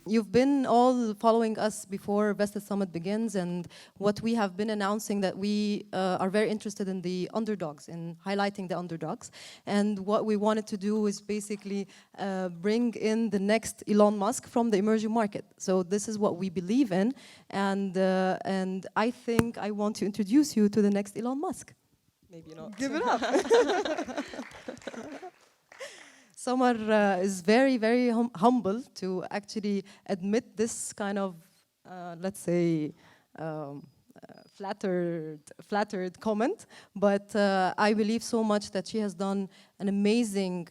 You've been all following us before Vested Summit begins, and what we have been announcing that we are very interested in the underdogs, in highlighting the underdogs. And what we wanted to do is basically bring in the next Elon Musk from the emerging market. So this is what we believe in, and I think I want to introduce you to the next Elon Musk. Maybe not. Give it up. Samar is very, very humble to actually admit this kind of, let's say, flattered comment. But I believe so much that she has done an amazing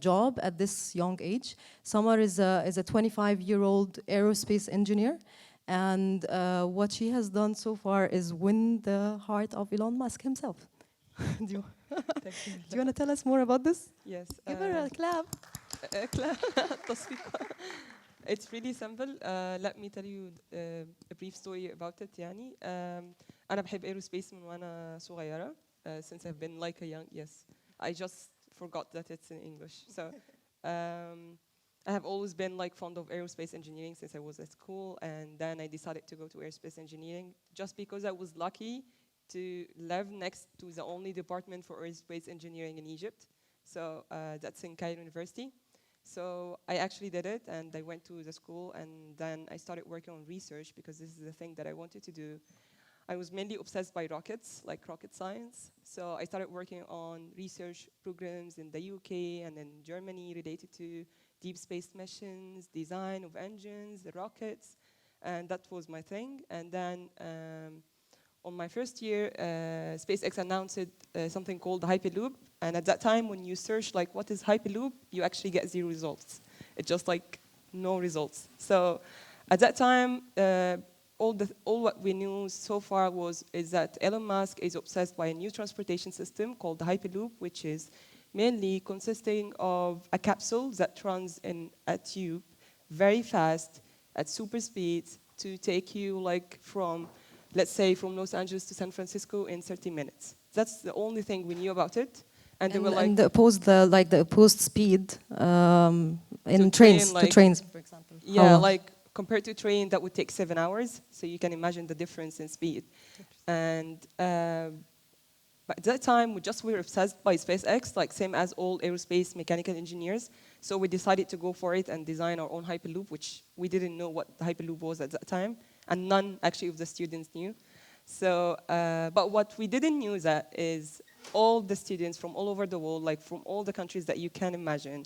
job at this young age. Samar is a 25-year-old aerospace engineer. And what she has done so far is win the heart of Elon Musk himself. Do you want to tell us more about this? Yes. Give her a clap. It's really simple. Let me tell you a brief story about it. يعني أنا بحب aerospace من وأنا صغيرة. Since I've been like a young, yes. I just forgot that it's in English. So I have always been like fond of aerospace engineering since I was at school, and then I decided to go to aerospace engineering just because I was lucky to live next to the only department for aerospace engineering in Egypt. So that's in Cairo University. So I actually did it, and I went to the school, and then I started working on research because this is the thing that I wanted to do. I was mainly obsessed by rockets, like rocket science. So I started working on research programs in the UK and in Germany related to deep space missions, design of engines, the rockets, and that was my thing. And then on my first year, SpaceX announced something called Hyperloop. And at that time, when you search like what is Hyperloop, you actually get 0 results. It's just like no results. So at that time, all what we knew so far is that Elon Musk is obsessed by a new transportation system called the Hyperloop, which is mainly consisting of a capsule that runs in a tube very fast at super speeds to take you like from, let's say, from Los Angeles to San Francisco in 30 minutes. That's the only thing we knew about it. And they were like, and the opposed speed in trains, like, to trains, for example. Yeah, Hala. like compared to train, that would take 7 hours. So you can imagine the difference in speed. And but at that time, we were obsessed by SpaceX, like same as all aerospace mechanical engineers. So we decided to go for it and design our own Hyperloop, which we didn't know what the Hyperloop was at that time. And none actually of the students knew. So, but what we didn't know is all the students from all over the world, like from all the countries that you can imagine,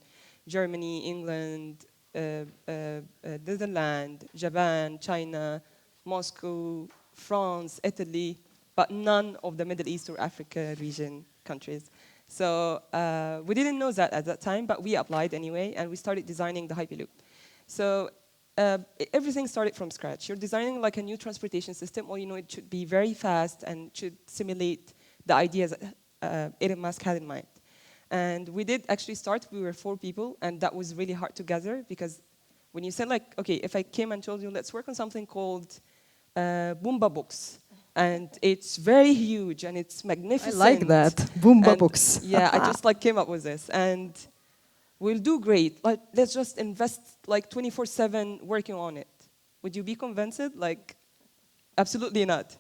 Germany, England, Netherlands, Japan, China, Moscow, France, Italy, but none of the Middle East or Africa region countries. So we didn't know that at that time, but we applied anyway, and we started designing the Hyperloop. So everything started from scratch. You're designing like a new transportation system, or it should be very fast and should simulate the ideas that Elon Musk had in mind. And we did actually start, we were 4 people, and that was really hard to gather, because when you said like, okay, if I came and told you, let's work on something called Boomba Box, and it's very huge and it's magnificent. I like that, Boomba Box. Yeah, I just like came up with this, and we'll do great. Like, let's just invest like 24/7 working on it. Would you be convinced? Like, absolutely not.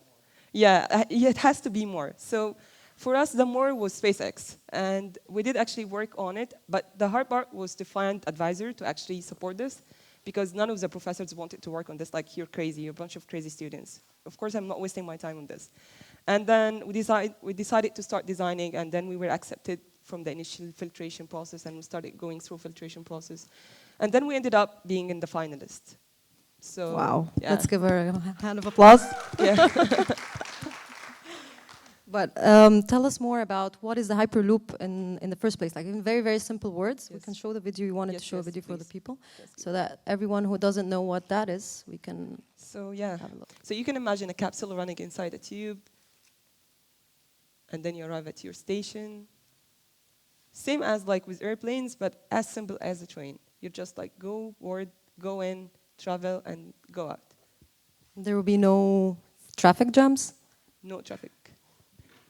Yeah, it has to be more. So for us, the more was SpaceX. And we did actually work on it, but the hard part was to find advisor to actually support this, because none of the professors wanted to work on this. Like, you're crazy, you're a bunch of crazy students. Of course, I'm not wasting my time on this. And then we decided to start designing, and then we were accepted from the initial filtration process, and we started going through filtration process. And then we ended up being in the finalist. So, wow, yeah. Let's give her a hand of applause. Yeah. But tell us more about what is the Hyperloop in the first place, like in very, very simple words. We can show the video. You wanted to show a video for the people, so that everyone who doesn't know what that is, we can have a look. So you can imagine a capsule running inside a tube, and then you arrive at your station. Same as like with airplanes, but as simple as a train. You just like go board, go in, travel, and go out. There will be no traffic jams? No traffic.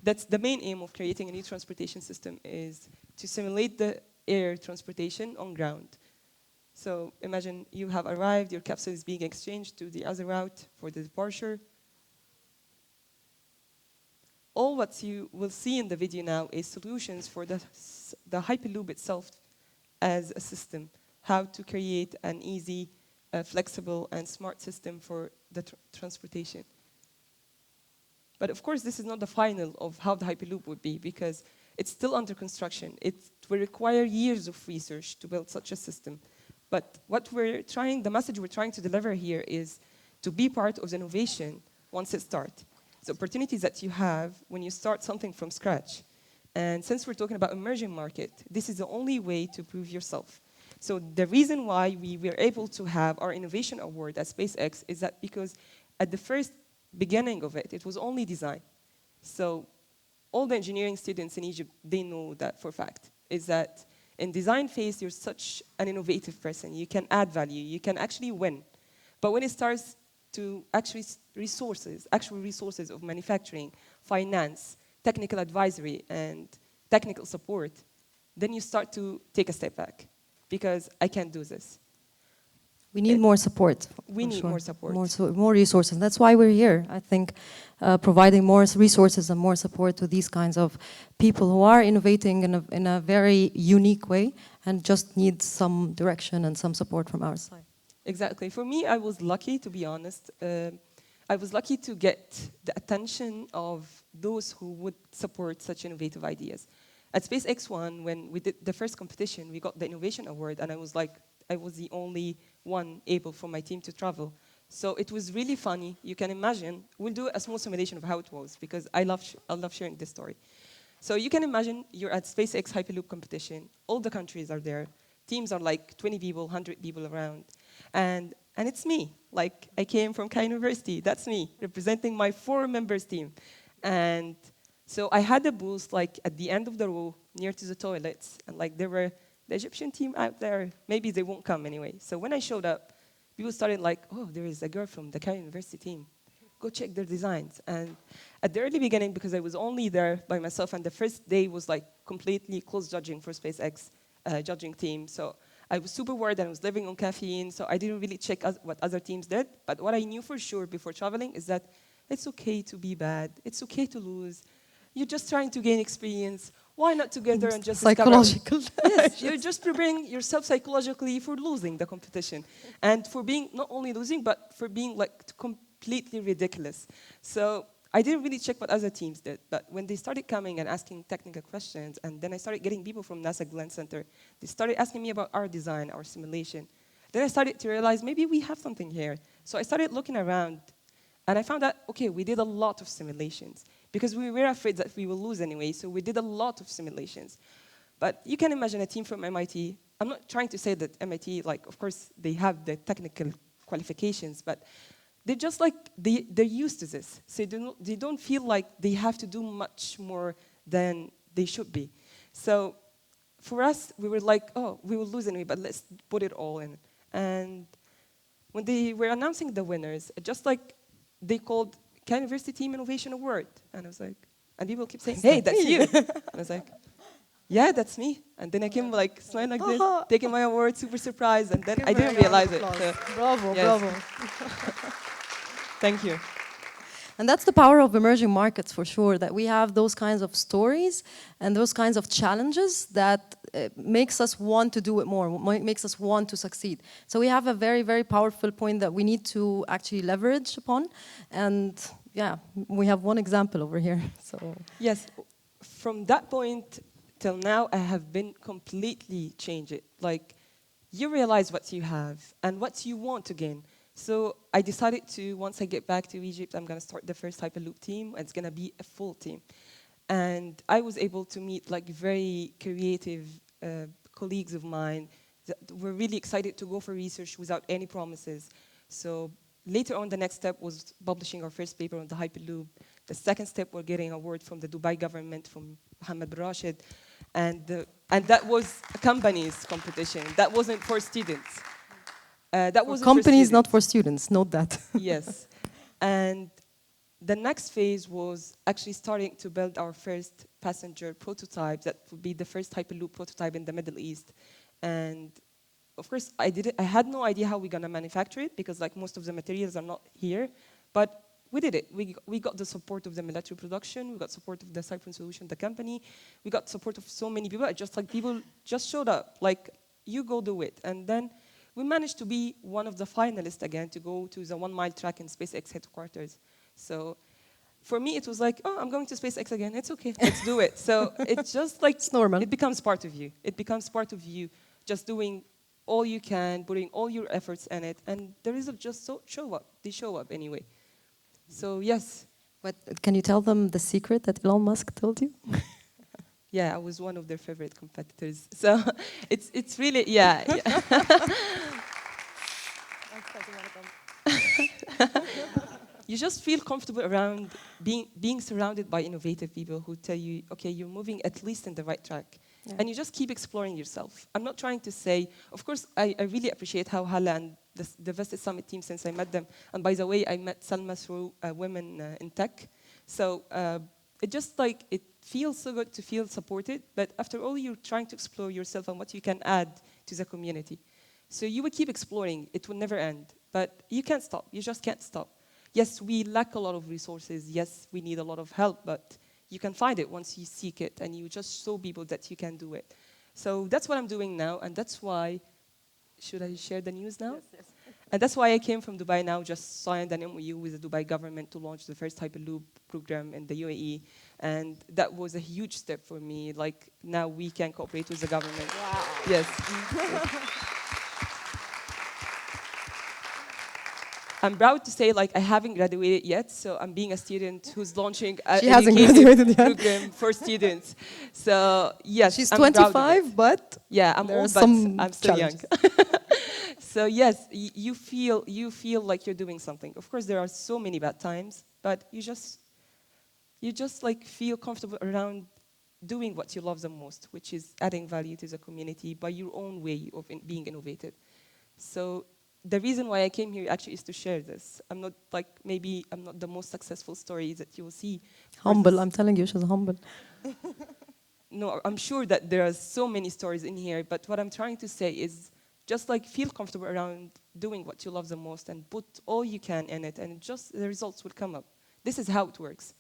That's the main aim of creating a new transportation system, is to simulate the air transportation on ground. So imagine you have arrived, your capsule is being exchanged to the other route for the departure. All what you will see in the video now is solutions for the Hyperloop itself as a system, how to create an easy, flexible, and smart system for the transportation. But of course, this is not the final of how the Hyperloop would be, because it's still under construction. It will require years of research to build such a system. But what the message we're trying to deliver here is to be part of the innovation once it starts. The opportunities that you have when you start something from scratch. And since we're talking about emerging market, this is the only way to prove yourself. So the reason why we were able to have our innovation award at SpaceX is that because at the first beginning of it, it was only design. So all the engineering students in Egypt, they know that for a fact, is that in design phase, you're such an innovative person. You can add value. You can actually win. But when it starts to actual resources of manufacturing, finance, technical advisory, and technical support, then you start to take a step back because I can't do this. We need more support. We need more support. More resources. That's why we're here. I think providing more resources and more support to these kinds of people who are innovating in a very unique way and just need some direction and some support from our side. Exactly. For me, I was lucky, to be honest. I was lucky to get the attention of those who would support such innovative ideas. At SpaceX One, when we did the first competition, we got the Innovation Award, and I was the only one able for my team to travel. So it was really funny. You can imagine. We'll do a small simulation of how it was, because I love sharing this story. So you can imagine you're at SpaceX Hyperloop competition. All the countries are there. Teams are like 20 people, 100 people around. And it's me. Like, I came from Cairo University. That's me, representing my 4 members team. And so I had a booth, like, at the end of the row, near to the toilets. And, like, there were the Egyptian team out there. Maybe they won't come anyway. So when I showed up, people started like, oh, there is a girl from the Cairo University team. Go check their designs. And at the early beginning, because I was only there by myself, and the first day was, like, completely close judging for SpaceX judging team. So I was super worried, and I was living on caffeine, so I didn't really check what other teams did. But what I knew for sure before traveling is that it's okay to be bad. It's okay to lose. You're just trying to gain experience. Why not together and just psychological? Yes, you're just preparing yourself psychologically for losing the competition, and for being not only losing, but for being like completely ridiculous. So I didn't really check what other teams did, but when they started coming and asking technical questions, and then I started getting people from NASA Glenn Center, they started asking me about our design, our simulation. Then I started to realize maybe we have something here. So I started looking around, and I found that, okay, we did a lot of simulations, because we were afraid that we will lose anyway, so we did a lot of simulations. But you can imagine a team from MIT. I'm not trying to say that MIT, like, of course, they have the technical qualifications, but they're just like, they're used to this. So they don't feel like they have to do much more than they should be. So for us, we were like, oh, we will lose anyway, but let's put it all in. And when they were announcing the winners, just like they called Cairo University Team Innovation Award. And I was like, and people keep saying, hey, that's you. And I was like, yeah, that's me. And then I came like smiling like this, taking my award, super surprised, and then I didn't realize it. So, Bravo, yes. bravo. Thank you. And that's the power of emerging markets, for sure, that we have those kinds of stories and those kinds of challenges that makes us want to do it more, makes us want to succeed. So we have a very, very powerful point that we need to actually leverage upon. And yeah, we have one example over here. So yes, from that point till now, I have been completely changed. Like, you realize what you have and what you want to gain. So I decided to, once I get back to Egypt, I'm going to start the first Hyperloop team. It's going to be a full team. And I was able to meet like very creative colleagues of mine that were really excited to go for research without any promises. So later on, the next step was publishing our first paper on the Hyperloop. The second step, we're getting an award from the Dubai government, from Mohammed bin Rashid. And that was a company's competition. That wasn't for students. That was companies, not for students. Note that. Yes. And the next phase was actually starting to build our first passenger prototype that would be the first Hyperloop prototype in the Middle East. And of course, I had no idea how we're gonna manufacture it because like most of the materials are not here, but we did it. We got the support of the military production, we got support of the Sypron solution, the company, we got support of so many people. Just like people just showed up, like you go do it. And then we managed to be one of the finalists again to go to the 1 mile track in SpaceX headquarters. So for me, it was like, oh, I'm going to SpaceX again. It's okay, let's do it. So it's just like, It's normal. it becomes part of you. It becomes part of you, just doing all you can, putting all your efforts in it, and the results just show up. They show up anyway. So yes. But can you tell them the secret that Elon Musk told you? Yeah, I was one of their favorite competitors. So it's really, yeah. You just feel comfortable around being surrounded by innovative people who tell you, okay, you're moving at least in the right track. Yeah. And you just keep exploring yourself. I'm not trying to say, of course, I really appreciate how Hala and the Vested Summit team, since I met them, and by the way, I met Salma through Women in Tech. So it just like, it feels so good to feel supported, but after all, you're trying to explore yourself and what you can add to the community. So you will keep exploring, it will never end, but you can't stop, you just can't stop. Yes, we lack a lot of resources, yes, we need a lot of help, but you can find it once you seek it, and you just show people that you can do it. So that's what I'm doing now, and that's why, should I share the news now? Yes, yes. And that's why I came from Dubai now, just signed an MOU with the Dubai government to launch the first Hyperloop program in the UAE. And that was a huge step for me. Like, now we can cooperate with the government. Wow. Yes. I'm proud to say, like, I haven't graduated yet, so I'm being a student who's launching an educated program for students. So, yes, she's I'm 25, but yeah, I'm old, but I'm still young. So yes, you feel like you're doing something. Of course, there are so many bad times, but you just like feel comfortable around doing what you love the most, which is adding value to the community by your own way of being innovative. So the reason why I came here actually is to share this. I'm not like, maybe I'm not the most successful story that you will see. Humble, I'm telling you, she's humble. No, I'm sure that there are so many stories in here, but what I'm trying to say is just like feel comfortable around doing what you love the most and put all you can in it, and just the results will come up. This is how it works.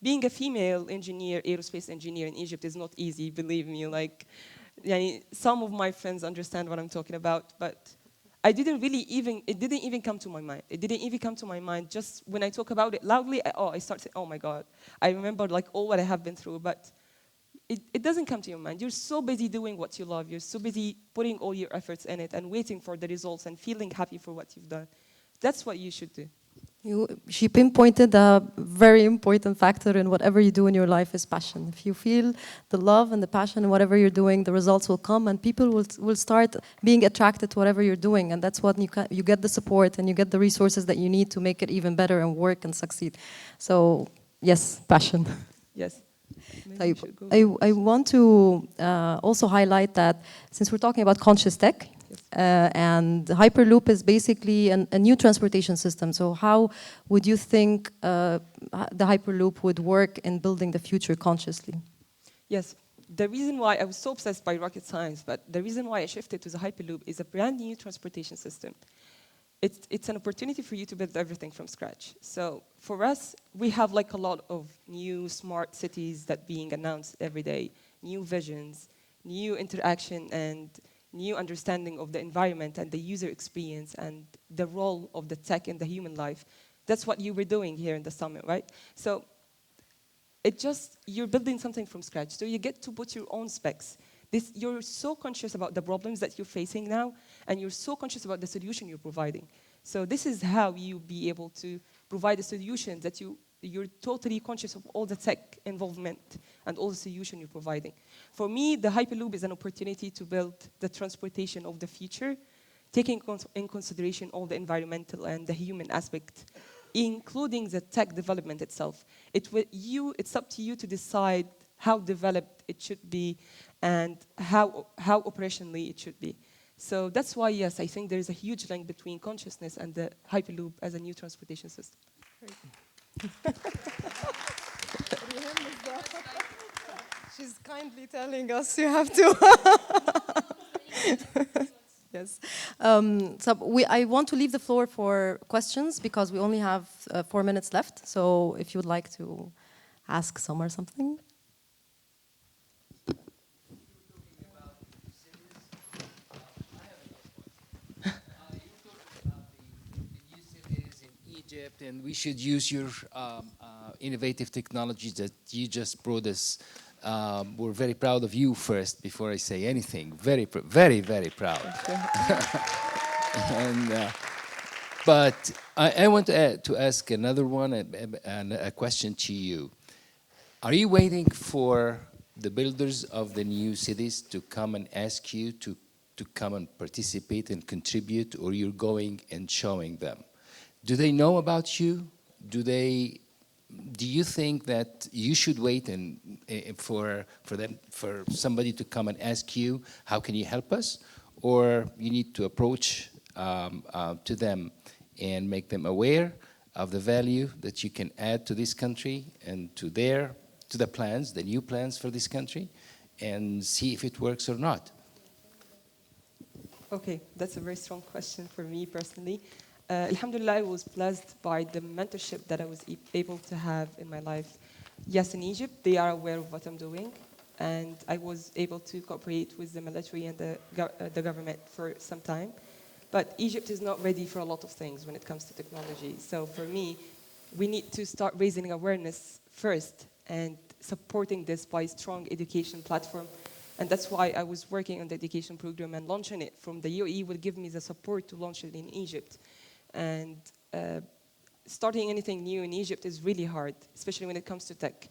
Being a female engineer, aerospace engineer in Egypt is not easy, believe me. Like, some of my friends understand what I'm talking about, but it didn't even come to my mind. It didn't even come to my mind. Just when I talk about it loudly, I start saying, oh my God. I remember like all what I have been through, but it doesn't come to your mind. You're so busy doing what you love. You're so busy putting all your efforts in it and waiting for the results and feeling happy for what you've done. That's what you should do. She pinpointed a very important factor in whatever you do in your life is passion. If you feel the love and the passion in whatever you're doing, the results will come, and people will start being attracted to whatever you're doing, and that's what you get the support and you get the resources that you need to make it even better and work and succeed. So yes, passion. Yes. I want to also highlight that since we're talking about conscious tech, and Hyperloop is basically a new transportation system. So how would you think the Hyperloop would work in building the future consciously? Yes, the reason why I was so obsessed by rocket science, but the reason why I shifted to the Hyperloop is a brand new transportation system. It's an opportunity for you to build everything from scratch. So for us, we have like a lot of new smart cities that being announced every day, new visions, new interaction, and new understanding of the environment and the user experience and the role of the tech in the human life. That's what you were doing here in the summit, right? So you're building something from scratch. So you get to put your own specs. You're so conscious about the problems that you're facing now, and you're so conscious about the solution you're providing. So this is how you be able to provide a solution that you're totally conscious of all the tech involvement and all the solution you're providing. For me, the Hyperloop is an opportunity to build the transportation of the future, taking in consideration all the environmental and the human aspect, including the tech development itself. It's up to you to decide how developed it should be and how operationally it should be. So that's why, yes, I think there's a huge link between consciousness and the Hyperloop as a new transportation system. She's kindly telling us you have to. Yes. So I want to leave the floor for questions because we only have 4 minutes left. So if you would like to ask Samar something. Egypt, and we should use your innovative technologies that you just brought us. We're very proud of you first, before I say anything. Very, very proud. and, but I want to ask another one, and a question to you. Are you waiting for the builders of the new cities to come and ask you to come and participate and contribute, or you're going and showing them? Do they know about you? Do you think that you should wait and for somebody to come and ask you, how can you help us? Or you need to approach to them and make them aware of the value that you can add to this country and to the plans, the new plans for this country, and see if it works or not? Okay, that's a very strong question for me personally. Alhamdulillah, I was blessed by the mentorship that I was able to have in my life. Yes, in Egypt, they are aware of what I'm doing, and I was able to cooperate with the military and the government for some time. But Egypt is not ready for a lot of things when it comes to technology. So for me, we need to start raising awareness first and supporting this by strong education platform. And that's why I was working on the education program, and launching it from the UAE will give me the support to launch it in Egypt. And starting anything new in Egypt is really hard, especially when it comes to tech.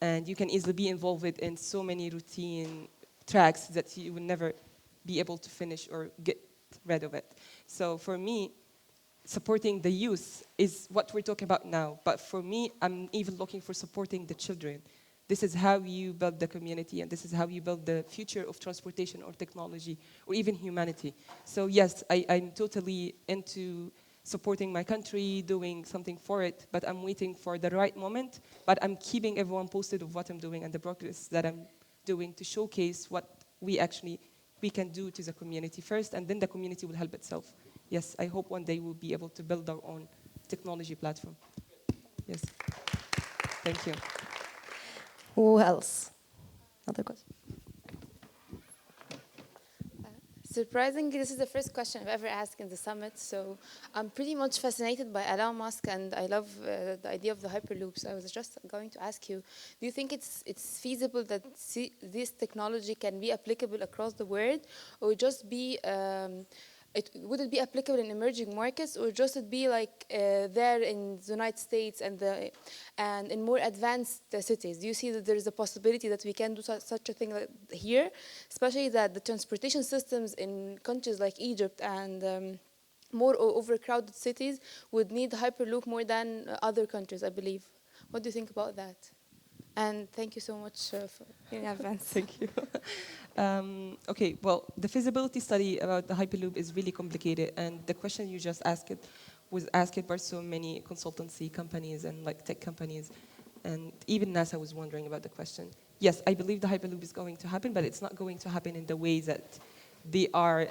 And you can easily be involved in so many routine tracks that you will never be able to finish or get rid of it. So for me, supporting the youth is what we're talking about now. But for me, I'm even looking for supporting the children. This is how you build the community, and this is how you build the future of transportation or technology or even humanity. So yes, I'm totally into supporting my country, doing something for it, but I'm waiting for the right moment. But I'm keeping everyone posted of what I'm doing and the progress that I'm doing to showcase what we can do to the community first, and then the community will help itself. Yes, I hope one day we'll be able to build our own technology platform. Yes. Thank you. Who else? Another question. Surprisingly, this is the first question I've ever asked in the summit, so I'm pretty much fascinated by Elon Musk, and I love the idea of the Hyperloop. So I was just going to ask you, do you think it's feasible that this technology can be applicable across the world, or just be would it be applicable in emerging markets, or just it be like there in the United States and in more advanced cities? Do you see that there is a possibility that we can do such a thing here, especially that the transportation systems in countries like Egypt and more overcrowded cities would need Hyperloop more than other countries, I believe? What do you think about that? And thank you so much in advance. Thank you. Okay, well, the feasibility study about the Hyperloop is really complicated, and the question you just asked was asked by so many consultancy companies and like tech companies, and even NASA was wondering about the question. Yes, I believe the Hyperloop is going to happen, but it's not going to happen in the way that they are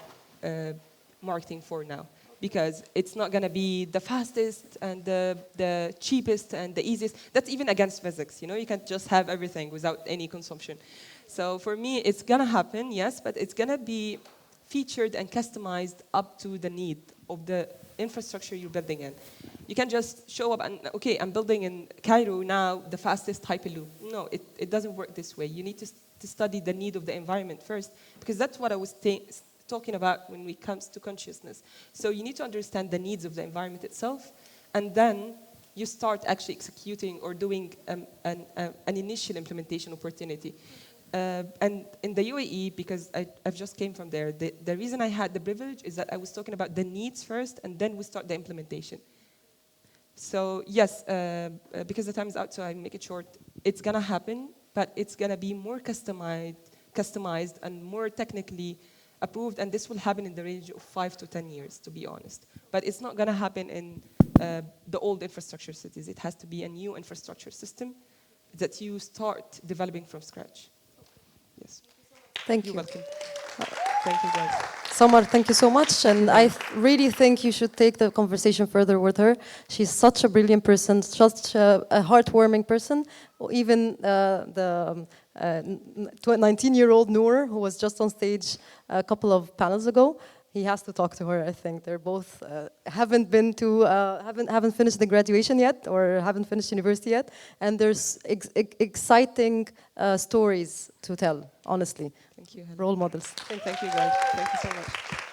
marketing for now, because it's not going to be the fastest and the cheapest and the easiest. That's even against physics. You know, you can't just have everything without any consumption. So for me, it's going to happen, yes, but it's going to be featured and customized up to the need of the infrastructure you're building in. You can't just show up and, okay, I'm building in Cairo now the fastest Hyperloop. No, it doesn't work this way. You need to study the need of the environment first, because that's what I was talking about when it comes to consciousness. So you need to understand the needs of the environment itself, and then you start actually executing or doing an initial implementation opportunity. And in the UAE, because I've just came from there, the reason I had the privilege is that I was talking about the needs first, and then we start the implementation. So yes, because the time is out, so I make it short. It's gonna happen, but it's gonna be more customized and more technically approved, and this will happen in the range of 5 to 10 years, to be honest. But it's not gonna happen in the old infrastructure cities. It has to be a new infrastructure system that you start developing from scratch. Yes. Thank you. You're welcome. Thank you, guys. Samar, thank you so much. And I really think you should take the conversation further with her. She's such a brilliant person, such a heartwarming person. Even the 19-year-old Noor, who was just on stage a couple of panels ago, he has to talk to her. I think they're both haven't finished the graduation yet, or haven't finished university yet, and there's exciting stories to tell. Honestly, Thank you, Hala. role models. Thank you, guys. Thank you so much.